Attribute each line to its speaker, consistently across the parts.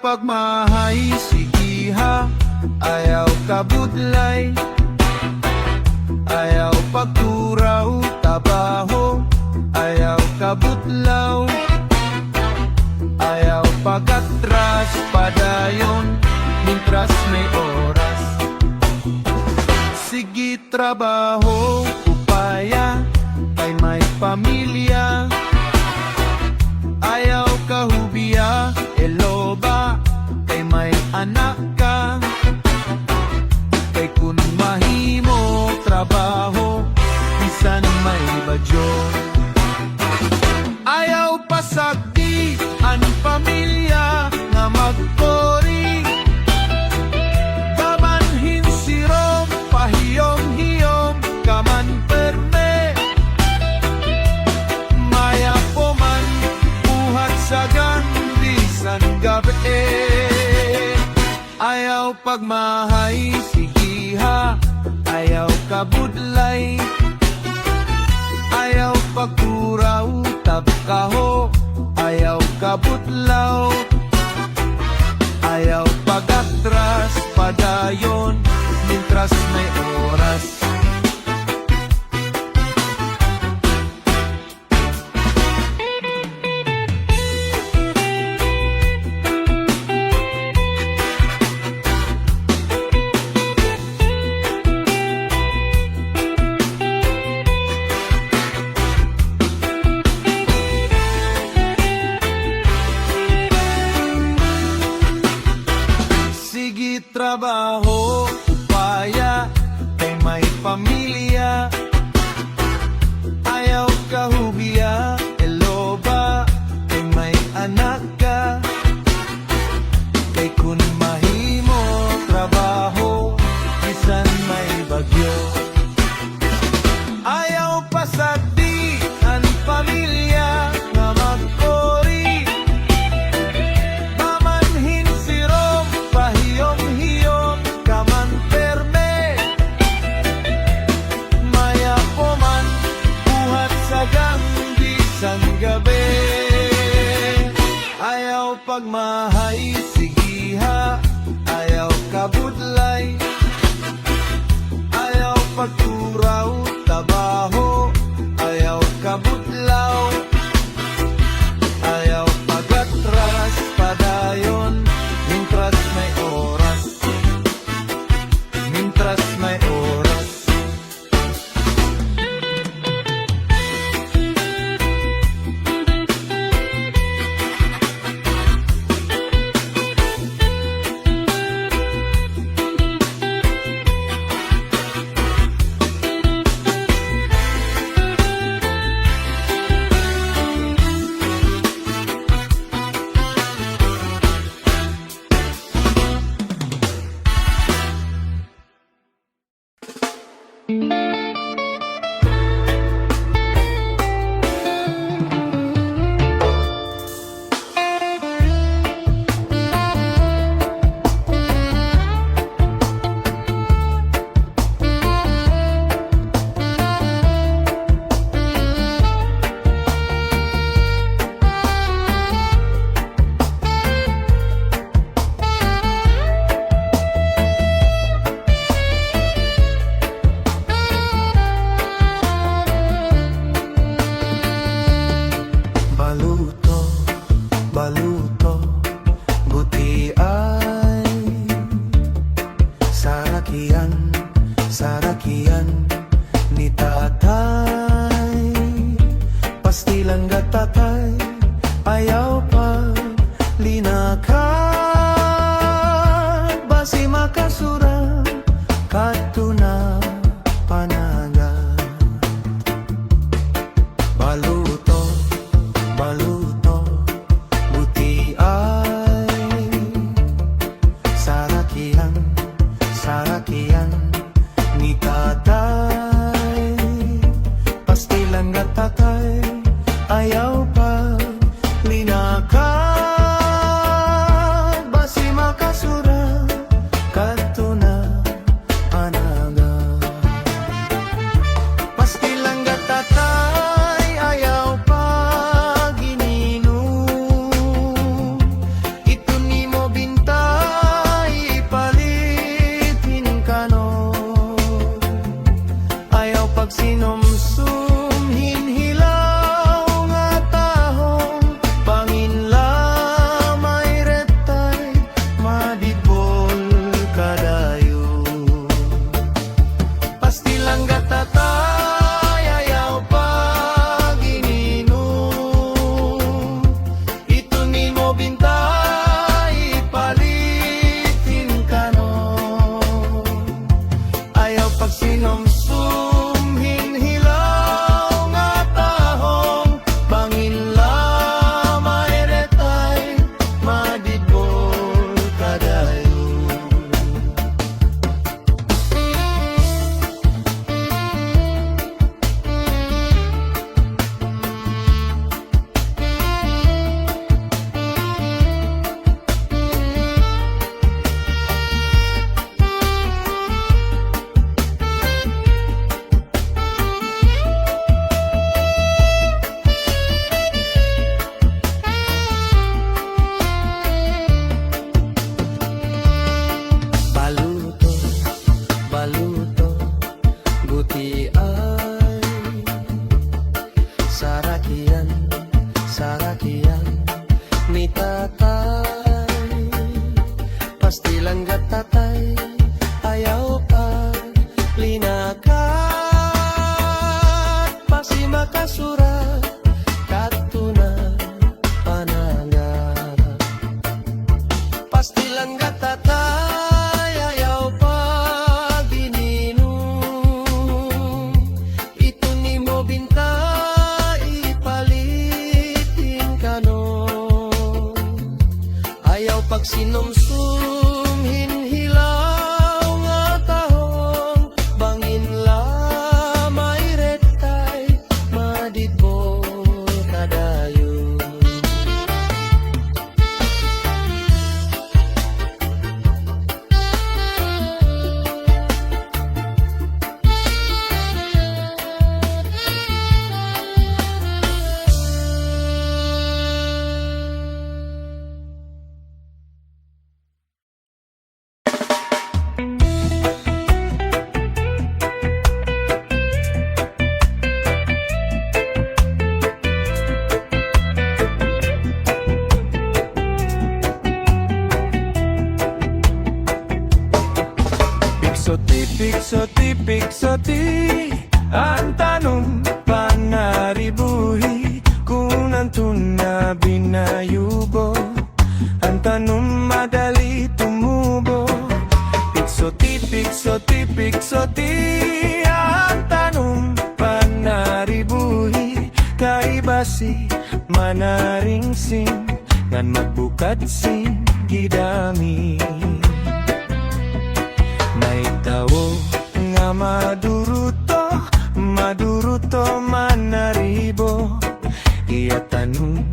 Speaker 1: pagmahay, sigiha. Ayaw kabudlay, ayaw pagturaw, tabaho. Ayaw kabutlaw, ayaw pagatras, padayon, mintras may oras. Sige trabaho, upaya, kay may pamilya. Ayaw kahubiya, eloba, kay may anak ka. Kay kun mahimo trabaho, bisan may badyo. Ayaw pasagdi ang pamilya nga magkori. Kamanhin sirom, pahiyom-hiyom, kaman perme. Maya po man, buhat sa gandisan gabi. Ayaw pagmahay, sigiha. Ayaw kabudlay, ayaw pagturaw, tabkaho. Ayaw kabutlaw, ayaw pagatras, padayon, mintras may oras. Trabaho, upaya, kay may pamilya. Ayaw kahubiya, eloba, kay may anak ka. Kay kun mahimo trabaho, bisan may bagyo. Ayaw pasagdi ang pamilya nga magkori. Mamanhin sirom, pahiyom-hiyom, kaman perme. Maya po man, buhat sa gandisan gabi. Ayaw pagmahay, sigiha. Ayaw kabudlay, ayaw pagturaw, tabaho. Ayaw kabutlaw, ayaw pagatras, padayon, mintras may oras. Mintras may oras. Baluto, buti ay sarakian ni tatay. Pastilang gatatay, ayaw pa linakan. Basi makasura, katuna panagat. Baluto, buti ay sarakian ni tatay. Pastilang gatatay, ayaw pa linakan. Basi makasura, katuna
Speaker 2: mi tatay, pastilang gatatay, ayaw pa linakat, pasi makasura, katuna panaga. Pastilang gatatay, ayaw pa gininum, ito ni mo binta, ipalitin ka no. Ayaw pag sinumsum, hinhilaw nga tahong, bangin la may retay, madidbo kadayon.
Speaker 1: Piksoti, ang tanong panaribuhi, kung antun na binayubo, ang tanong madali tumubo. Piksoti, ang tanong panaribuhi, kaibasi manaring sing, ngan magbukad sing gidami. May tawo nga maduruto manaribo, iya tanong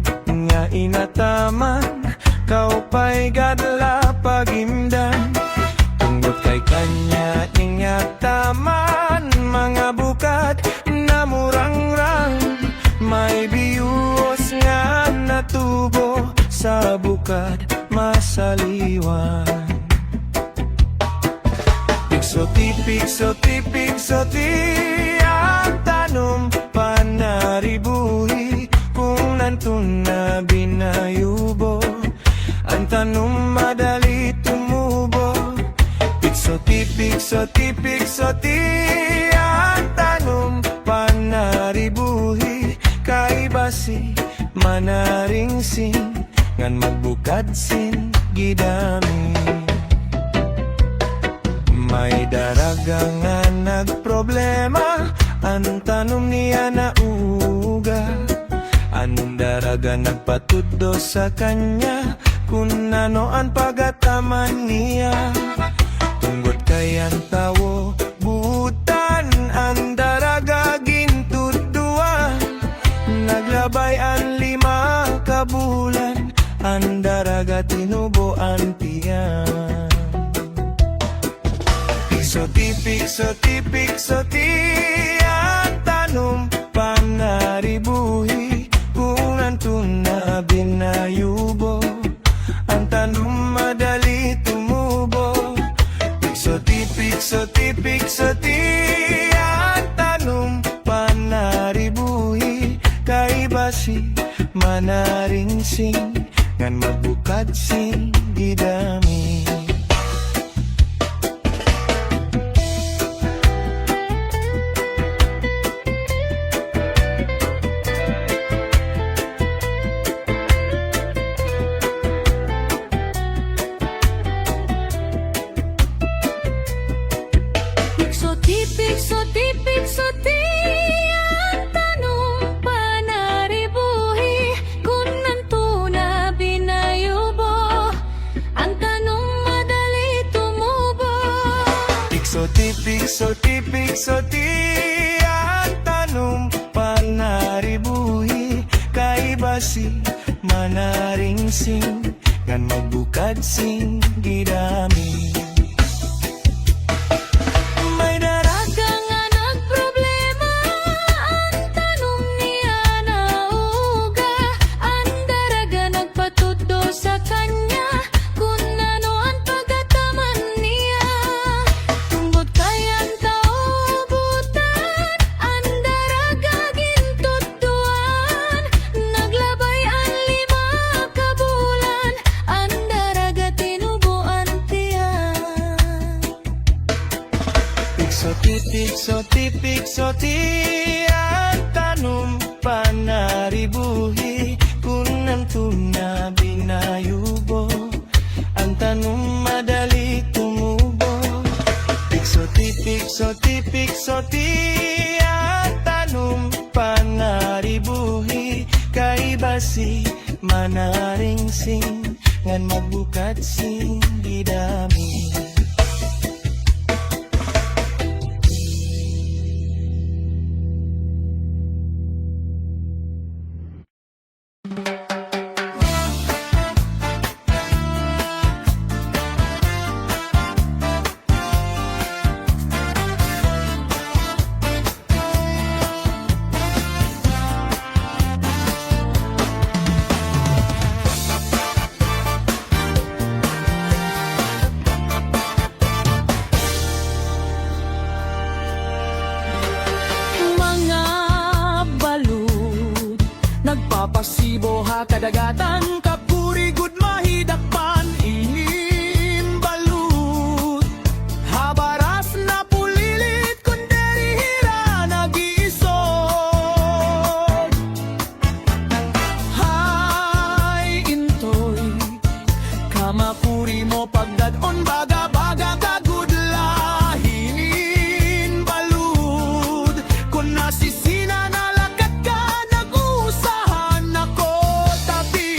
Speaker 1: nga inataman, kaupay gadla pagimdan, tunggot kay kanya ingataman, mga bukad na murangrang, may biyos nga natubo, sa bukad masaliwan. Piksoti, ang tanong panaribuhi, kung nantun na binayubo, ang tanong madali tumubo. Piksoti, ang tanong panaribuhi, kaibasi manaring sing, ngan magbukad sin gidami. May daraga nga nagproblema, ang tanong niya na uga, ang daraga nagpatuddo sa kanya, kung ano ang pagataman niya. Tunggot kay ang tawo butan, ang daraga gintudduan, naglabay ang 5 kabulan, ang daraga tinubo ang tiyan. Piksoti, ang tanong panaribuhi, kung antun na binayubo, ang tanong madali tumubo. Piksoti, ang tanong panaribuhi, kaibasi manaring sing, ngan magbukad sing gidami.
Speaker 3: Piksoti, ang tanong panaribuhi, kung nantun na binayubo, ang tanong madali tumubo.
Speaker 1: Piksoti, ang tanong panaribuhi, kaibasi manaring sing, ngan magbukad sing gidami.
Speaker 3: May daraga nga nagproblema, ang tanong niya na uga, ang daraga nagpatuddo sa kanya, kung ano ang pagataman niya. Tunggot kay ang tao butan, ang daraga gintudduan, naglabay ang 5 kabulan,
Speaker 2: manaring sing ngan magbukat sing didami.
Speaker 3: Mga balut nagpapasibo ha kadagatan kapuri gud mahidakpan inin balut habaras na pulilit kunderi hira nag-iisog. Hay intoy kamakuri mo pagdadon baga-baga kagudla hinin balud kun nasisina na lakat ka nag-usahan ako tapi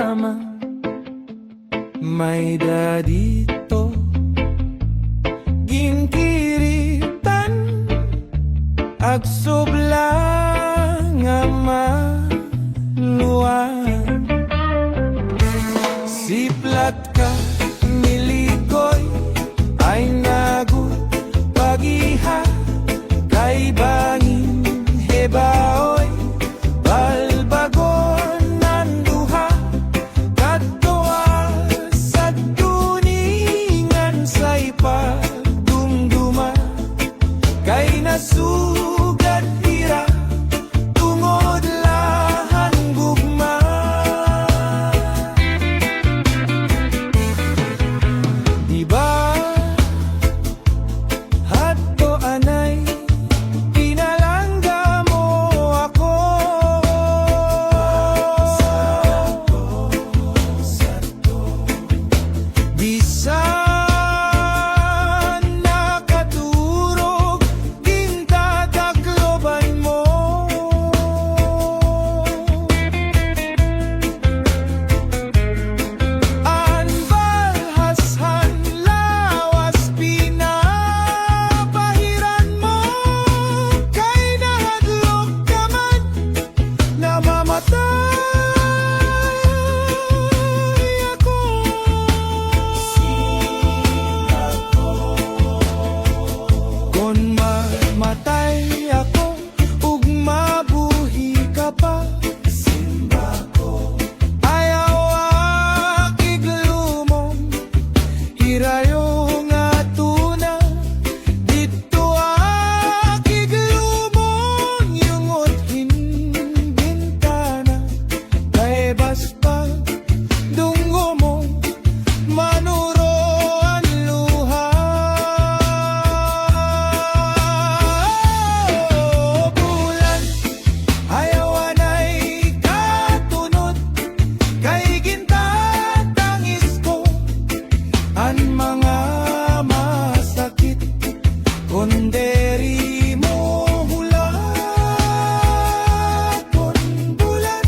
Speaker 3: kama may dadito ginkiritan agsubla nga maluan siplat ka milikoy ay nagut pagiha kay bangin hebaoy balbagon nanduha kadtoa sa tuningan sa ipagdumduma kay nasugad tira tungod lahan gugma diba hadto anay pinalangga mo ako bisan nakaturog din tatakloban mo anbalhashan lawas pinapahiran mo kay nahadlok ka man namamatay ako kon mamatay ako ug mabuhi ka pa simba ko ayaw iglumong hirayo nga tuna dito iglumong yungot bintana kay baspa dungo mo manuro ang luha bulan ayaw anay katunod kay gintatangis ko ang mga masakit kunderi mo hula kon bulan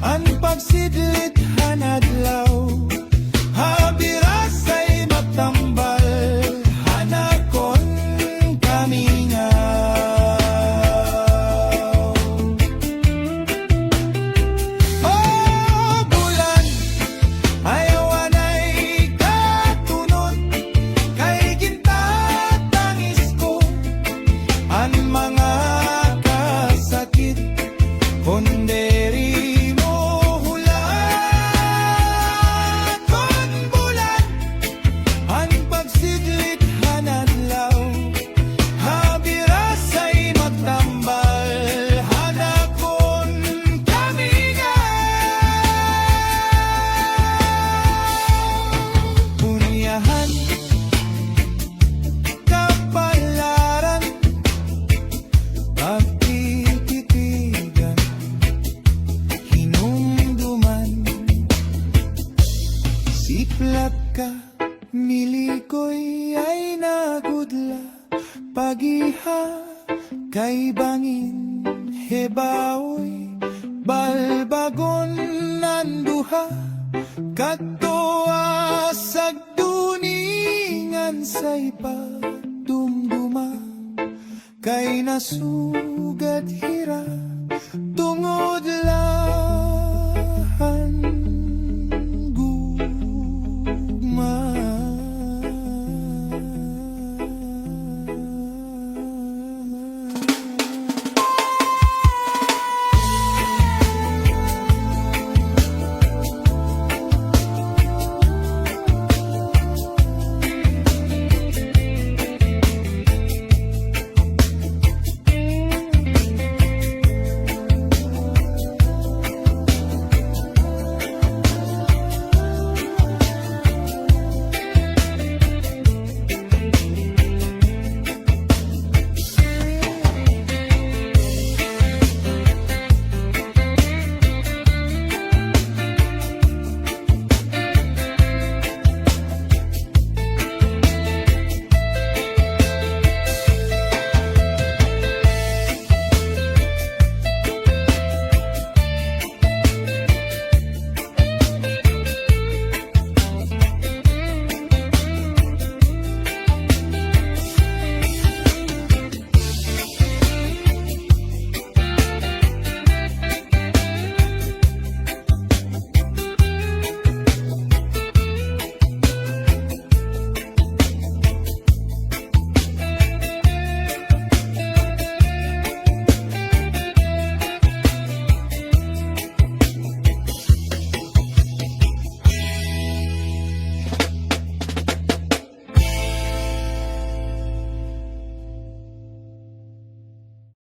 Speaker 3: ang pagsidlit hanadlaw habirasay matambal hanakon kamingaw oh bulan ayaw anay katunod kay gintatangis ko ang mga kasakit kunderi mo hula kon bulan ang pagsidlit hanadlaw habirasay magtambal hanakon kamingaw punyahan kapalaran pagtititigan hinumduman siplat ka milikoy ay nagudla pagiha kay bangin hebaoy balbagon nanduha kadtoa sagduningan sa ipagdumduma kay nasugad hira